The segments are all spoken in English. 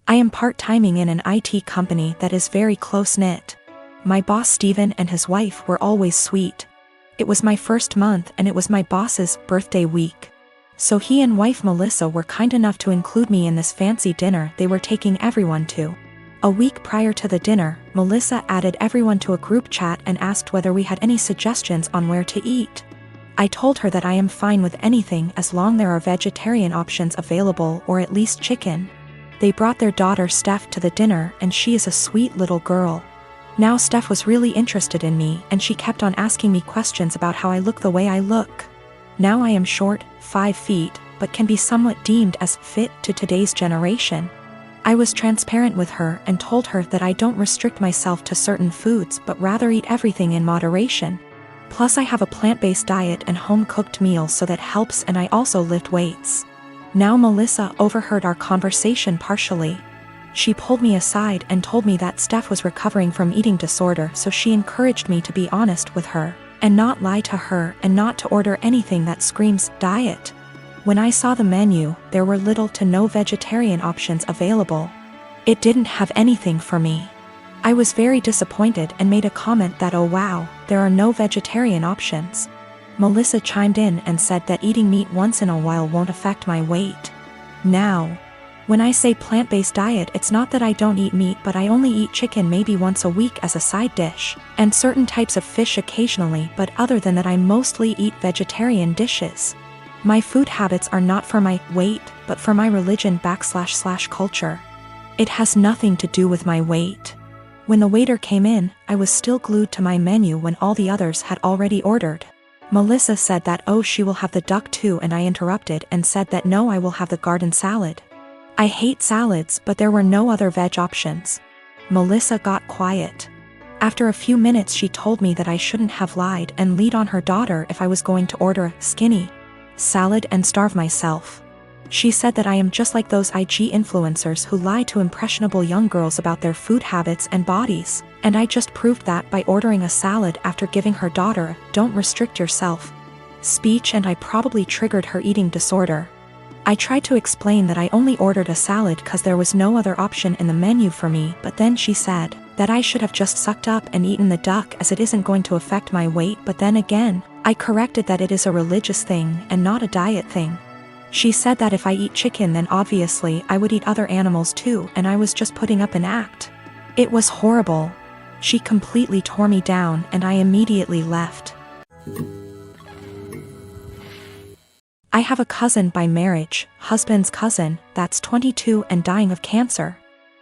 I am part-timing in an IT company that is very close-knit. My boss Steven and his wife were always sweet. It was my first month and it was my boss's birthday week. So he and wife Melissa were kind enough to include me in this fancy dinner they were taking everyone to. A week prior to the dinner, Melissa added everyone to a group chat and asked whether we had any suggestions on where to eat. I told her that I am fine with anything as long there are vegetarian options available or at least chicken. They brought their daughter Steph to the dinner and she is a sweet little girl. Now Steph was really interested in me and she kept on asking me questions about how I look the way I look. Now I am short, 5 feet, but can be somewhat deemed as fit to today's generation. I was transparent with her and told her that I don't restrict myself to certain foods but rather eat everything in moderation. Plus I have a plant-based diet and home-cooked meals so that helps, and I also lift weights. Now Melissa overheard our conversation partially. She pulled me aside and told me that Steph was recovering from eating disorder, so she encouraged me to be honest with her and not lie to her and not to order anything that screams diet. When I saw the menu, there were little to no vegetarian options available. It didn't have anything for me. I was very disappointed and made a comment that, oh wow, there are no vegetarian options. Melissa chimed in and said that eating meat once in a while won't affect my weight. Now, when I say plant-based diet, it's not that I don't eat meat, but I only eat chicken maybe once a week as a side dish, and certain types of fish occasionally, but other than that I mostly eat vegetarian dishes. My food habits are not for my weight, but for my religion / culture. It has nothing to do with my weight. When the waiter came in, I was still glued to my menu when all the others had already ordered. Melissa said that oh, she will have the duck too, and I interrupted and said that no, I will have the garden salad. I hate salads, but there were no other veg options. Melissa got quiet. After a few minutes she told me that I shouldn't have lied and lead on her daughter if I was going to order a skinny salad and starve myself. She said that I am just like those IG influencers who lie to impressionable young girls about their food habits and bodies, and I just proved that by ordering a salad after giving her daughter a "don't restrict yourself" speech, and I probably triggered her eating disorder. I tried to explain that I only ordered a salad because there was no other option in the menu for me, but then she said that I should have just sucked up and eaten the duck as it isn't going to affect my weight, but then again, I corrected that it is a religious thing and not a diet thing. She said that if I eat chicken then obviously I would eat other animals too, and I was just putting up an act. It was horrible. She completely tore me down and I immediately left. I have a cousin by marriage, husband's cousin, that's 22 and dying of cancer.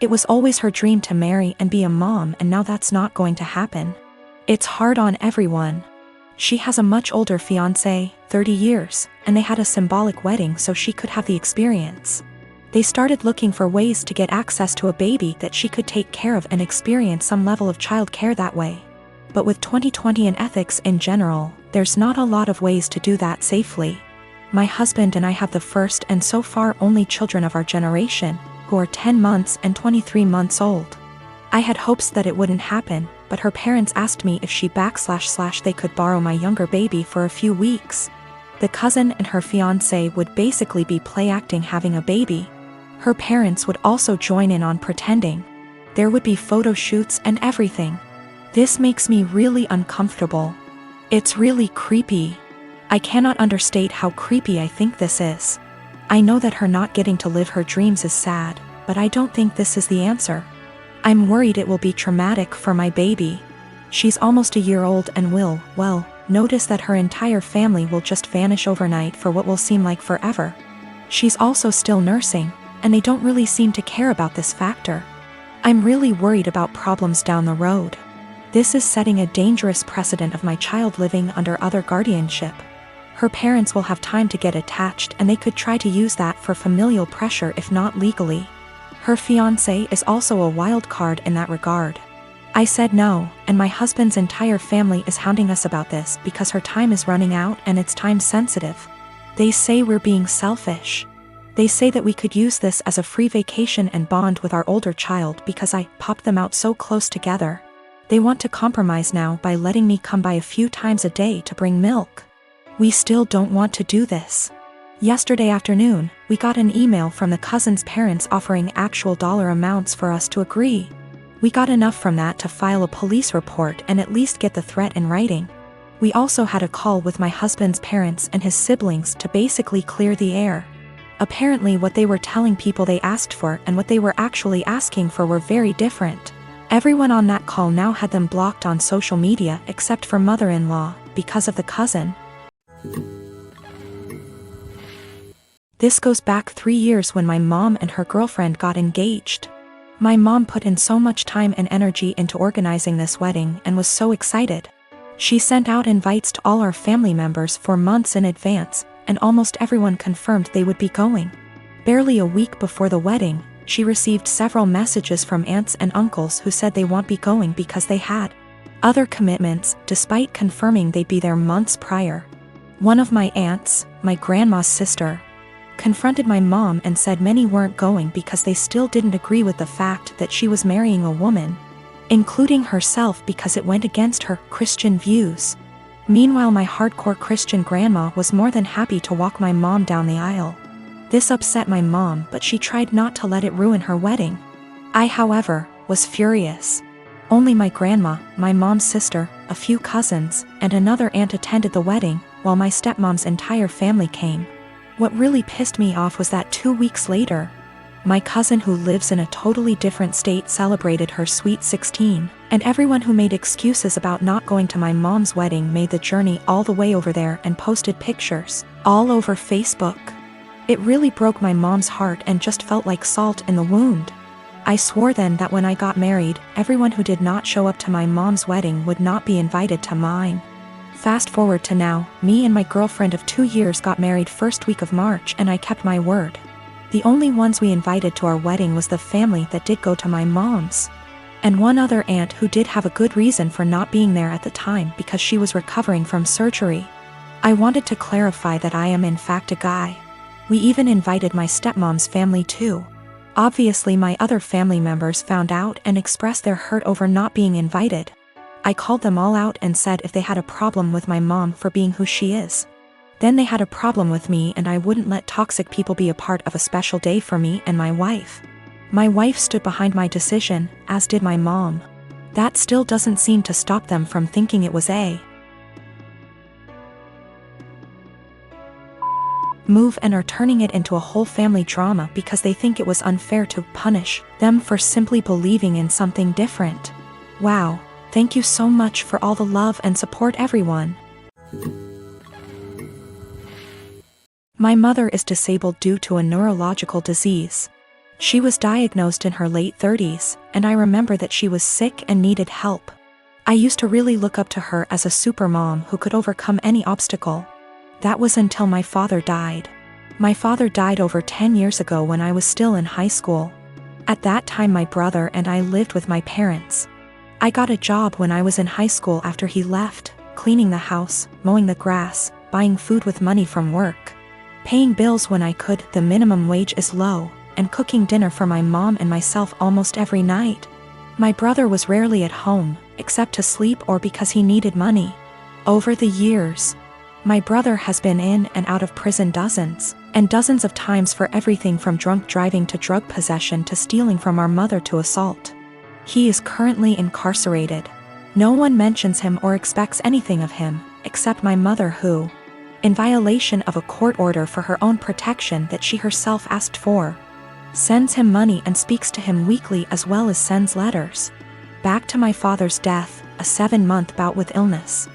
It was always her dream to marry and be a mom, and now that's not going to happen. It's hard on everyone. She has a much older fiancé, 30 years, and they had a symbolic wedding so she could have the experience. They started looking for ways to get access to a baby that she could take care of and experience some level of child care that way. But with 2020 and ethics in general, there's not a lot of ways to do that safely. My husband and I have the first and so far only children of our generation, who are 10 months and 23 months old. I had hopes that it wouldn't happen, but her parents asked me if she / they could borrow my younger baby for a few weeks. The cousin and her fiancé would basically be play acting having a baby. Her parents would also join in on pretending. There would be photo shoots and everything. This makes me really uncomfortable. It's really creepy. I cannot understate how creepy I think this is. I know that her not getting to live her dreams is sad, but I don't think this is the answer. I'm worried it will be traumatic for my baby. She's almost a year old and will, well, notice that her entire family will just vanish overnight for what will seem like forever. She's also still nursing, and they don't really seem to care about this factor. I'm really worried about problems down the road. This is setting a dangerous precedent of my child living under other guardianship. Her parents will have time to get attached and they could try to use that for familial pressure if not legally. Her fiancé is also a wild card in that regard. I said no, and my husband's entire family is hounding us about this because her time is running out and it's time sensitive. They say we're being selfish. They say that we could use this as a free vacation and bond with our older child because I popped them out so close together. They want to compromise now by letting me come by a few times a day to bring milk. We still don't want to do this. Yesterday afternoon, we got an email from the cousin's parents offering actual dollar amounts for us to agree. We got enough from that to file a police report and at least get the threat in writing. We also had a call with my husband's parents and his siblings to basically clear the air. Apparently what they were telling people they asked for and what they were actually asking for were very different. Everyone on that call now had them blocked on social media except for mother-in-law, because of the cousin. This goes back 3 years when my mom and her girlfriend got engaged. My mom put in so much time and energy into organizing this wedding and was so excited. She sent out invites to all our family members for months in advance, and almost everyone confirmed they would be going. Barely a week before the wedding, she received several messages from aunts and uncles who said they won't be going because they had other commitments, despite confirming they'd be there months prior. One of my aunts, my grandma's sister, confronted my mom and said many weren't going because they still didn't agree with the fact that she was marrying a woman, including herself, because it went against her Christian views. Meanwhile, my hardcore Christian grandma was more than happy to walk my mom down the aisle. This upset my mom, but she tried not to let it ruin her wedding. I, however, was furious. Only my grandma, my mom's sister, a few cousins, and another aunt attended the wedding, while my stepmom's entire family came. What really pissed me off was that 2 weeks later, my cousin who lives in a totally different state celebrated her sweet 16, and everyone who made excuses about not going to my mom's wedding made the journey all the way over there and posted pictures all over Facebook. It really broke my mom's heart and just felt like salt in the wound. I swore then that when I got married, everyone who did not show up to my mom's wedding would not be invited to mine. Fast forward to now, me and my girlfriend of 2 years got married first week of March, and I kept my word. The only ones we invited to our wedding was the family that did go to my mom's, and one other aunt who did have a good reason for not being there at the time because she was recovering from surgery. I wanted to clarify that I am in fact a guy. We even invited my stepmom's family too. Obviously my other family members found out and expressed their hurt over not being invited. I called them all out and said if they had a problem with my mom for being who she is, then they had a problem with me, and I wouldn't let toxic people be a part of a special day for me and my wife. My wife stood behind my decision, as did my mom. That still doesn't seem to stop them from thinking it was a move and are turning it into a whole family drama because they think it was unfair to punish them for simply believing in something different. Wow, thank you so much for all the love and support, everyone. My mother is disabled due to a neurological disease. She was diagnosed in her late 30s, and I remember that she was sick and needed help. I used to really look up to her as a supermom who could overcome any obstacle. That was until my father died. My father died over 10 years ago when I was still in high school. At that time my brother and I lived with my parents. I got a job when I was in high school after he left, cleaning the house, mowing the grass, buying food with money from work, paying bills when I could, the minimum wage is low, and cooking dinner for my mom and myself almost every night. My brother was rarely at home, except to sleep or because he needed money. Over the years, my brother has been in and out of prison dozens and dozens of times for everything from drunk driving to drug possession to stealing from our mother to assault. He is currently incarcerated. No one mentions him or expects anything of him, except my mother who, in violation of a court order for her own protection that she herself asked for, sends him money and speaks to him weekly as well as sends letters. Back to my father's death, a 7-month bout with illness.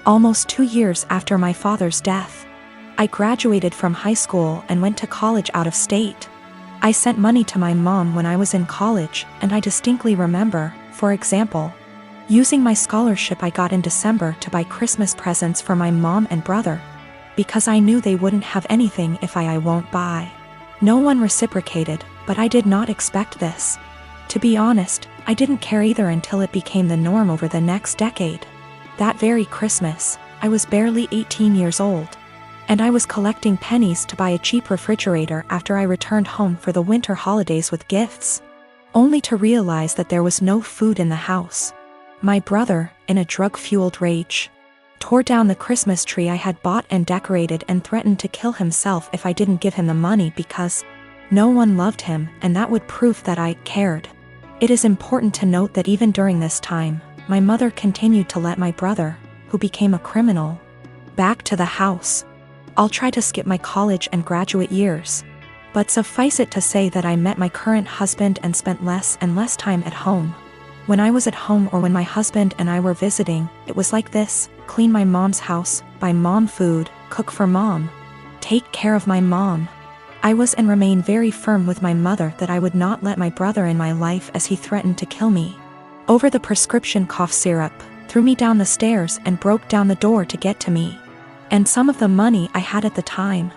Almost 2 years after my father's death, I graduated from high school and went to college out of state. I sent money to my mom when I was in college, and I distinctly remember, for example, using my scholarship I got in December to buy Christmas presents for my mom and brother, because I knew they wouldn't have anything if I won't buy. No one reciprocated, but I did not expect this. To be honest, I didn't care either until it became the norm over the next decade. That very Christmas, I was barely 18 years old, and I was collecting pennies to buy a cheap refrigerator after I returned home for the winter holidays with gifts, only to realize that there was no food in the house. My brother, in a drug-fueled rage, tore down the Christmas tree I had bought and decorated, and threatened to kill himself if I didn't give him the money because no one loved him, and that would prove that I cared. It is important to note that even during this time, my mother continued to let my brother, who became a criminal, back to the house. I'll try to skip my college and graduate years, but suffice it to say that I met my current husband and spent less and less time at home. When I was at home or when my husband and I were visiting, it was like this: clean my mom's house, buy mom food, cook for mom, take care of my mom. I was and remain very firm with my mother that I would not let my brother in my life, as he threatened to kill me over the prescription cough syrup, threw me down the stairs and broke down the door to get to me, and some of the money I had at the time.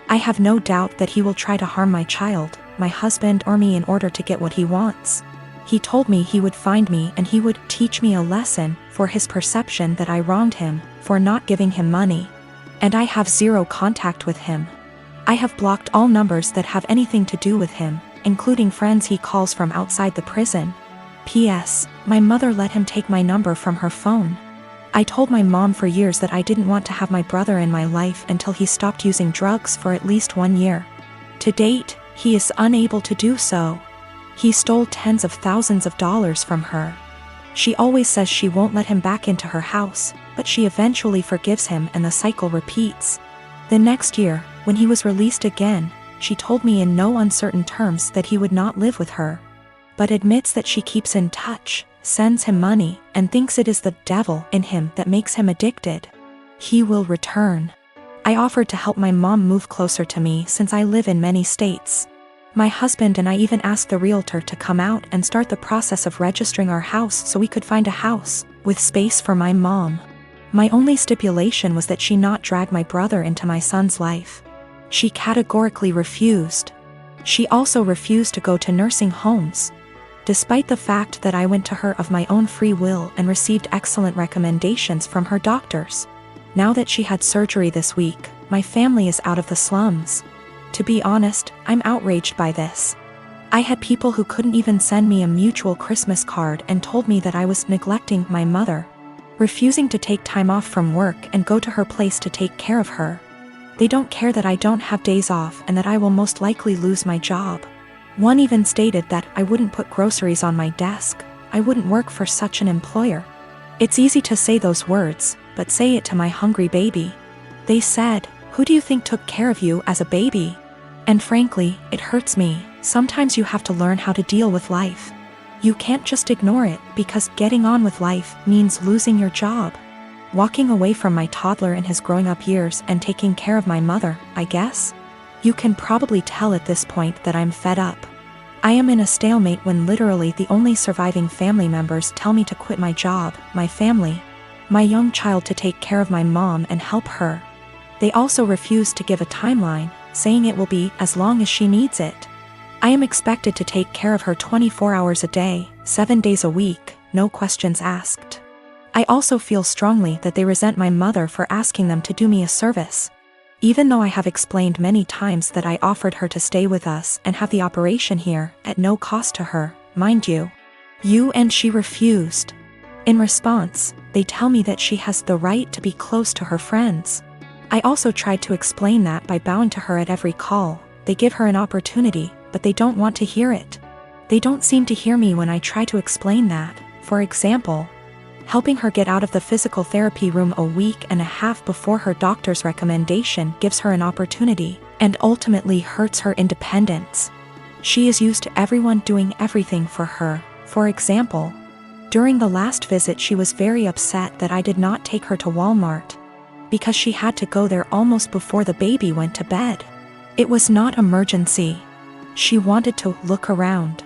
I have no doubt that he will try to harm my child, my husband, or me in order to get what he wants. He told me he would find me and he would teach me a lesson for his perception that I wronged him for not giving him money. And I have zero contact with him. I have blocked all numbers that have anything to do with him, including friends he calls from outside the prison. P.S. My mother let him take my number from her phone. I told my mom for years that I didn't want to have my brother in my life until he stopped using drugs for at least 1 year. To date, he is unable to do so. He stole tens of thousands of dollars from her. She always says she won't let him back into her house, but she eventually forgives him and the cycle repeats. The next year, when he was released again, she told me in no uncertain terms that he would not live with her, but admits that she keeps in touch, sends him money, and thinks it is the devil in him that makes him addicted. He will return. I offered to help my mom move closer to me since I live in many states. My husband and I even asked the realtor to come out and start the process of registering our house so we could find a house with space for my mom. My only stipulation was that she not drag my brother into my son's life. She categorically refused. She also refused to go to nursing homes, despite the fact that I went to her of my own free will and received excellent recommendations from her doctors. Now that she had surgery this week, my family is out of the slums. To be honest, I'm outraged by this. I had people who couldn't even send me a mutual Christmas card and told me that I was neglecting my mother, refusing to take time off from work and go to her place to take care of her. They don't care that I don't have days off and that I will most likely lose my job. One even stated that I wouldn't put groceries on my desk. I wouldn't work for such an employer. It's easy to say those words, but say it to my hungry baby. They said, "Who do you think took care of you as a baby?" And frankly, it hurts me. Sometimes you have to learn how to deal with life. You can't just ignore it, because getting on with life means losing your job. Walking away from my toddler in his growing up years and taking care of my mother, I guess? You can probably tell at this point that I'm fed up. I am in a stalemate when literally the only surviving family members tell me to quit my job, my family, my young child, to take care of my mom and help her. They also refuse to give a timeline, saying it will be as long as she needs it. I am expected to take care of her 24 hours a day, 7 days a week, no questions asked. I also feel strongly that they resent my mother for asking them to do me a service. Even though I have explained many times that I offered her to stay with us and have the operation here, at no cost to her, mind you. And she refused. In response, they tell me that she has the right to be close to her friends. I also tried to explain that by bowing to her at every call. They give her an opportunity, but they don't want to hear it. They don't seem to hear me when I try to explain that. For example, helping her get out of the physical therapy room a week and a half before her doctor's recommendation gives her an opportunity, and ultimately hurts her independence. She is used to everyone doing everything for her. For example, during the last visit she was very upset that I did not take her to Walmart, because she had to go there almost before the baby went to bed. It was not emergency. She wanted to look around.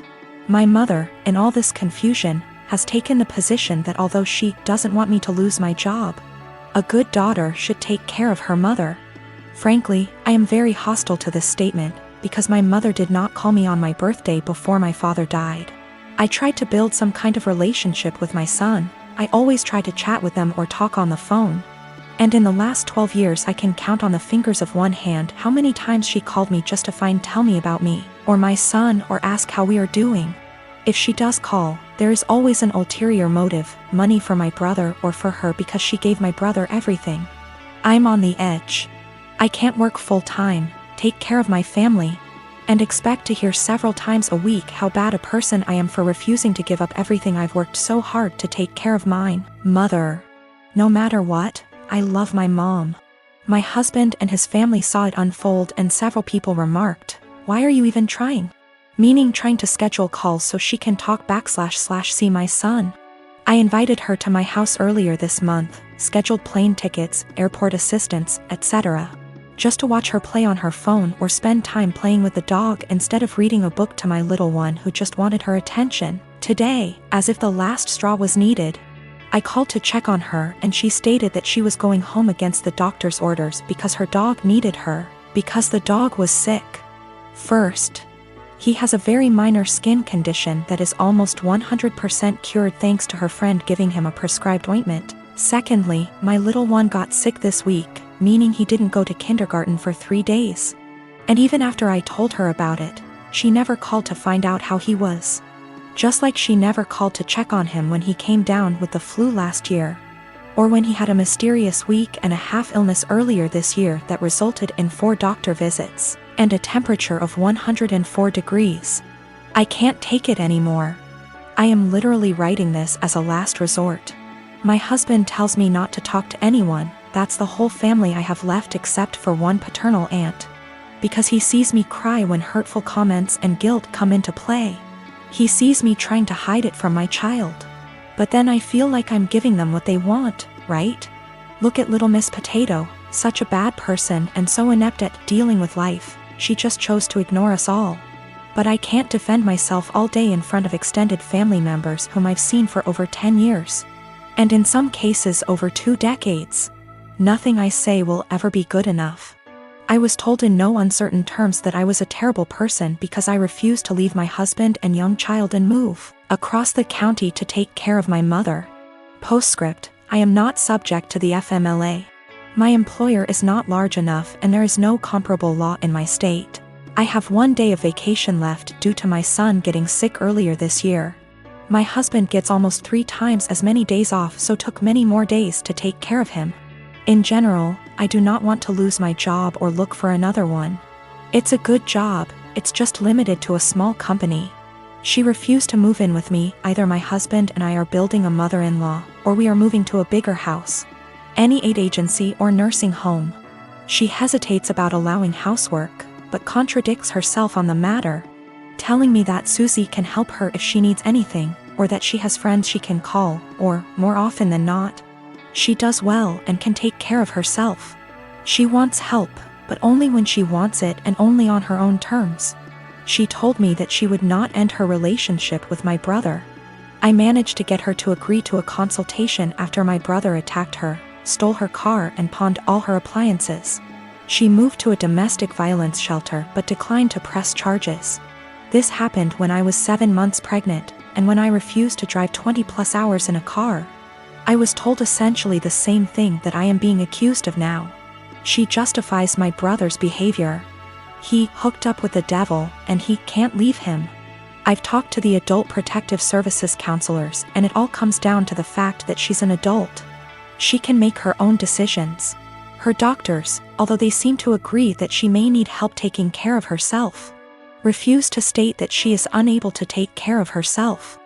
My mother, in all this confusion, has taken the position that although she doesn't want me to lose my job, a good daughter should take care of her mother. Frankly, I am very hostile to this statement, because my mother did not call me on my birthday before my father died. I tried to build some kind of relationship with my son. I always try to chat with them or talk on the phone. And in the last 12 years I can count on the fingers of one hand how many times she called me just to tell me about me, or my son, or ask how we are doing. If she does call, there is always an ulterior motive, money for my brother or for her because she gave my brother everything. I'm on the edge. I can't work full-time, take care of my family, and expect to hear several times a week how bad a person I am for refusing to give up everything I've worked so hard to take care of mine. Mother. No matter what, I love my mom. My husband and his family saw it unfold and several people remarked, "Why are you even trying?" Meaning trying to schedule calls so she can talk / see my son. I invited her to my house earlier this month, scheduled plane tickets, airport assistance, etc. Just to watch her play on her phone or spend time playing with the dog instead of reading a book to my little one who just wanted her attention. Today, as if the last straw was needed, I called to check on her and she stated that she was going home against the doctor's orders because her dog needed her, because the dog was sick. First, he has a very minor skin condition that is almost 100% cured thanks to her friend giving him a prescribed ointment. Secondly, my little one got sick this week, meaning he didn't go to kindergarten for 3 days. And even after I told her about it, she never called to find out how he was. Just like she never called to check on him when he came down with the flu last year, or when he had a mysterious week and a half illness earlier this year that resulted in 4 doctor visits and a temperature of 104 degrees. I can't take it anymore. I am literally writing this as a last resort. My husband tells me not to talk to anyone, that's the whole family I have left except for one paternal aunt. Because he sees me cry when hurtful comments and guilt come into play. He sees me trying to hide it from my child. But then I feel like I'm giving them what they want, right? Look at little Miss Potato, such a bad person and so inept at dealing with life. She just chose to ignore us all. But I can't defend myself all day in front of extended family members whom I've seen for over 10 years. And in some cases over 2 decades. Nothing I say will ever be good enough. I was told in no uncertain terms that I was a terrible person because I refused to leave my husband and young child and move across the county to take care of my mother. Postscript, I am not subject to the FMLA. My employer is not large enough and there is no comparable law in my state. I have 1 day of vacation left due to my son getting sick earlier this year. My husband gets almost 3 times as many days off, so took many more days to take care of him. In general, I do not want to lose my job or look for another one. It's a good job, it's just limited to a small company. She refused to move in with me. Either my husband and I are building a mother-in-law, or we are moving to a bigger house. Any aid agency or nursing home. She hesitates about allowing housework, but contradicts herself on the matter, telling me that Susie can help her if she needs anything, or that she has friends she can call, or, more often than not, she does well and can take care of herself. She wants help, but only when she wants it and only on her own terms. She told me that she would not end her relationship with my brother. I managed to get her to agree to a consultation after my brother attacked her, stole her car and pawned all her appliances. She moved to a domestic violence shelter but declined to press charges. This happened when I was 7 months pregnant, and when I refused to drive 20+ hours in a car. I was told essentially the same thing that I am being accused of now. She justifies my brother's behavior. He hooked up with the devil, and he can't leave him. I've talked to the Adult Protective Services counselors, and it all comes down to the fact that she's an adult. She can make her own decisions. Her doctors, although they seem to agree that she may need help taking care of herself, refuse to state that she is unable to take care of herself.